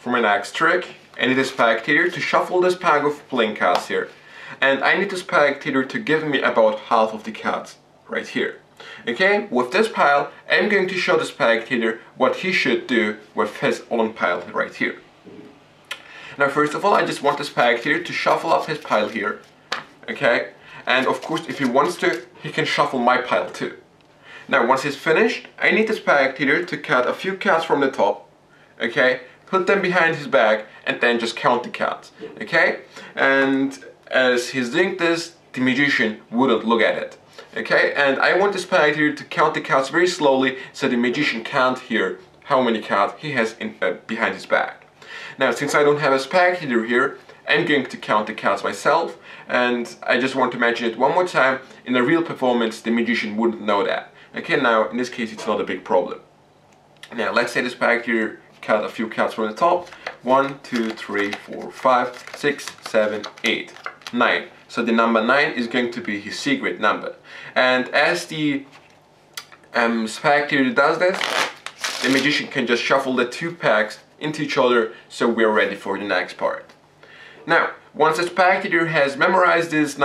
for my next trick, I need a spectator to shuffle this pack of playing cards here. And I need the spectator to give me about half of the cards right here. Okay, with this pile, I'm going to show the spectator what he should do with his own pile right here. Now, first of all, I just want the spectator to shuffle up his pile here. Okay, and of course, if he wants to, he can shuffle my pile too. Now, once he's finished, I need the spectator to cut a few cards from the top. Okay, put them behind his back and then just count the cards. Okay, and as he's doing this, the magician wouldn't look at it. Okay, and I want the spectator to count the cards very slowly so the magician can't hear how many cards he has behind his back. Now, since I don't have a spectator here, I'm going to count the cards myself, and I just want to mention it one more time, in a real performance the magician wouldn't know that. Okay, now in this case it's not a big problem. Now let's say the spectator cut a few cards from the top. 1, 2, 3, 4, 5, 6, 7, 8, 9. So the number 9 is going to be his secret number. And as the spectator does this, the magician can just shuffle the two packs into each other, so we're ready for the next part. Now, once the spectator has memorized his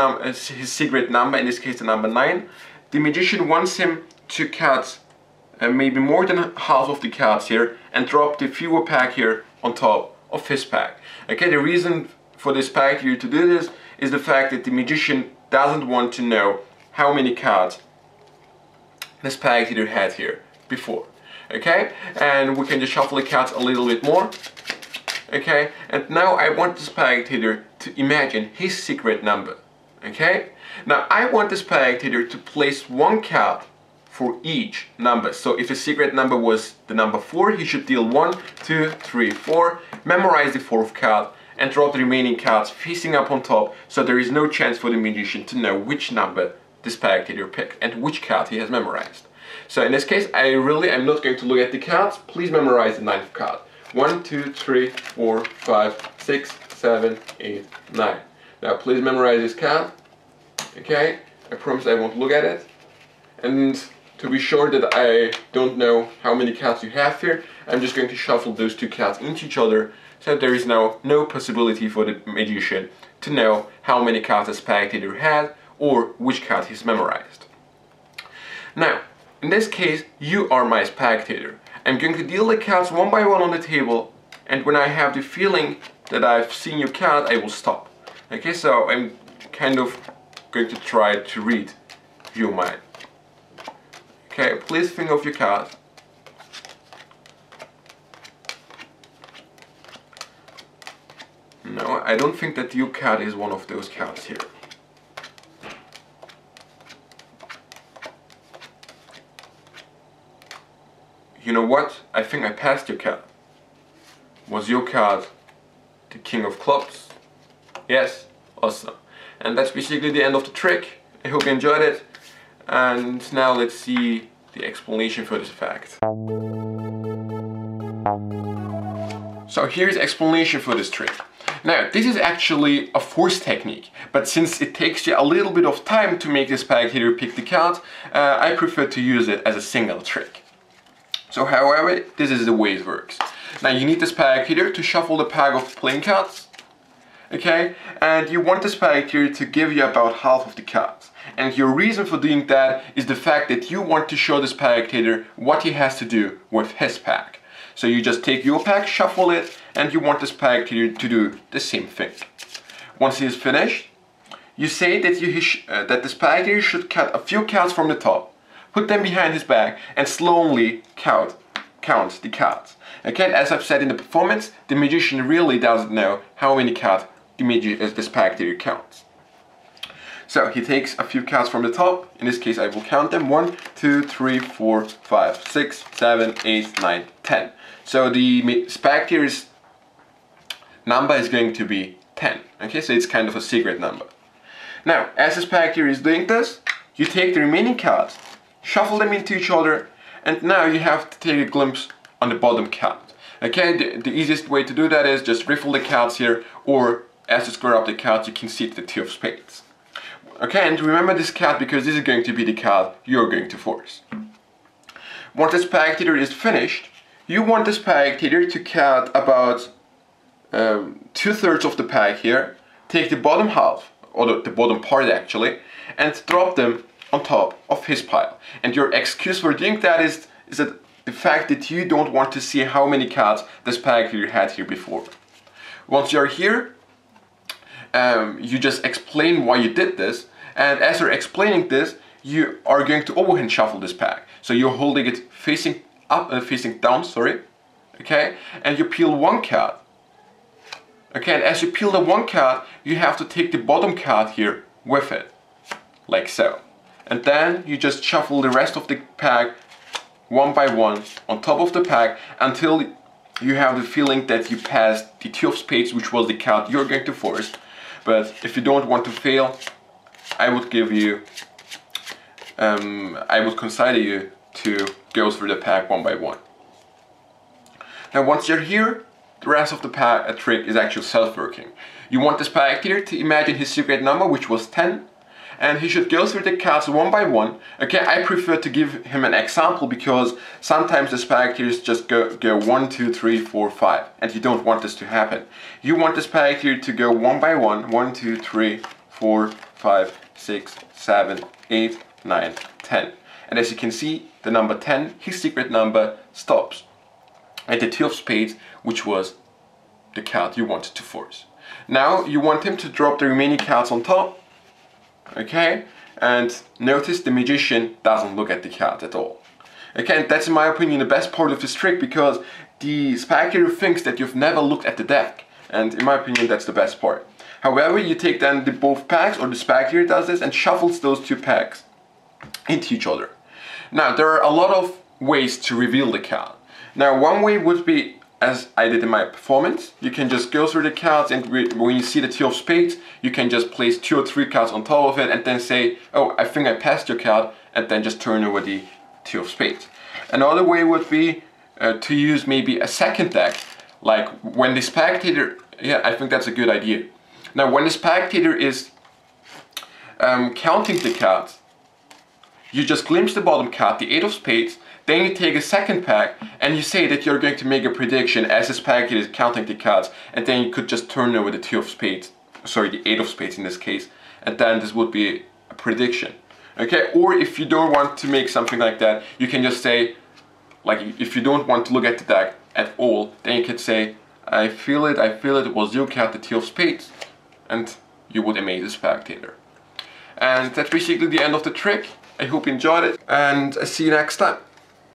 secret number, in this case the number 9, the magician wants him to cut maybe more than half of the cards here and drop the fewer pack here on top of his pack. Okay, the reason for the spectator to do this is the fact that the magician doesn't want to know how many cards the spectator had here before. Okay, and we can just shuffle the cards a little bit more. Okay, and now I want the spectator to imagine his secret number. Okay, now I want the spectator to place one card for each number. So if his secret number was the number 4, he should deal 1, 2, 3, 4, memorize the 4th card, and drop the remaining cards facing up on top, so there is no chance for the magician to know which number the spectator picked and which card he has memorized. So in this case, I'm not going to look at the cards. Please memorize the 9th card. 1, 2, 3, 4, 5, 6, 7, 8, 9. Now please memorize this card. Okay, I promise I won't look at it. And to be sure that I don't know how many cards you have here, I'm just going to shuffle those two cards into each other, so there is now no possibility for the magician to know how many cards the spectator had or which card he's memorized. Now, in this case, you are my spectator. I'm going to deal the cards one by one on the table, and when I have the feeling that I've seen your card, I will stop. Okay, so I'm kind of going to try to read your mind. Okay, please think of your card. No, I don't think that your card is one of those cards here. You know what? I think I passed your card. Was your card the King of Clubs? Yes? Awesome. And that's basically the end of the trick. I hope you enjoyed it. And now let's see the explanation for this fact. So here's the explanation for this trick. Now, this is actually a force technique, but since it takes you a little bit of time to make the spectator pick the card, I prefer to use it as a single trick. So however, this is the way it works. Now you need the spectator to shuffle the pack of playing cards, okay? And you want the spectator to give you about half of the cards. And your reason for doing that is the fact that you want to show the spectator what he has to do with his pack. So you just take your pack, shuffle it, and you want the spectator to do the same thing. Once he is finished, you say that, that the spectator should cut a few cards from the top, put them behind his back, and slowly count the cards. Okay, as I've said in the performance, the magician really doesn't know how many cards the spectator counts. So he takes a few cards from the top. In this case, I will count them. 1, 2, 3, 4, 5, 6, 7, 8, 9, 10. So the spectator's number is going to be 10. Okay, so it's kind of a secret number. Now, as the spectator is doing this, you take the remaining cards, shuffle them into each other, and now you have to take a glimpse on the bottom card. Okay, the easiest way to do that is just riffle the cards here, or as you square up the cards, you can see the 2 of spades. Okay, and remember this card because this is going to be the card you're going to force. Once the spectator is finished, you want the spectator to cut about 2/3 of the pack here, take the bottom half, or the bottom part actually, and drop them on top of his pile. And your excuse for doing that is that the fact that you don't want to see how many cards this pack here had here before. Once you're here, you just explain why you did this, and as you're explaining this, you are going to overhand shuffle this pack. So you're holding it facing up, facing down, sorry, okay, and you peel one card. Okay, and as you peel the one card, you have to take the bottom card here with it, like so. And then you just shuffle the rest of the pack one by one on top of the pack until you have the feeling that you passed the 2 of spades, which was the card you're going to force. But if you don't want to fail, I would give you, I would consider you to go through the pack one by one. Now once you're here, the rest of the pack trick is actually self-working. You want this spectator to imagine his secret number, which was 10, and he should go through the cards one by one. Okay, I prefer to give him an example because sometimes the spectators just go 1, 2, 3, 4, 5, and you don't want this to happen. You want the spectator to go one by one, 1, 2, 3, 4, 5, 6, 7, 8, 9, 10. And as you can see, the number 10, his secret number, stops at the 2 of spades, which was the card you wanted to force. Now you want him to drop the remaining cards on top, okay, and notice the magician doesn't look at the cards at all. Okay, and that's in my opinion the best part of this trick, because the spectator thinks that you've never looked at the deck, and in my opinion that's the best part. However, you take then the both packs, or the spectator does this, and shuffles those 2 packs into each other. Now there are a lot of ways to reveal the card. Now one way would be, as I did in my performance, you can just go through the cards, and when you see the 2 of spades, you can just place 2 or 3 cards on top of it and then say, oh, I think I passed your card, and then just turn over the 2 of spades. Another way would be to use maybe a second deck, like when the spectator, yeah, I think that's a good idea. Now when the spectator is counting the cards, you just glimpse the bottom card, the 8 of spades, then you take a second pack and you say that you're going to make a prediction as this pack is counting the cards, and then you could just turn over the 2 of spades, sorry, the 8 of spades in this case, and then this would be a prediction. Okay, or if you don't want to make something like that, you can just say, like if you don't want to look at the deck at all, then you could say, I feel it was your card, the 2 of spades, and you would amaze the spectator. And that's basically the end of the trick. I hope you enjoyed it, and I see you next time.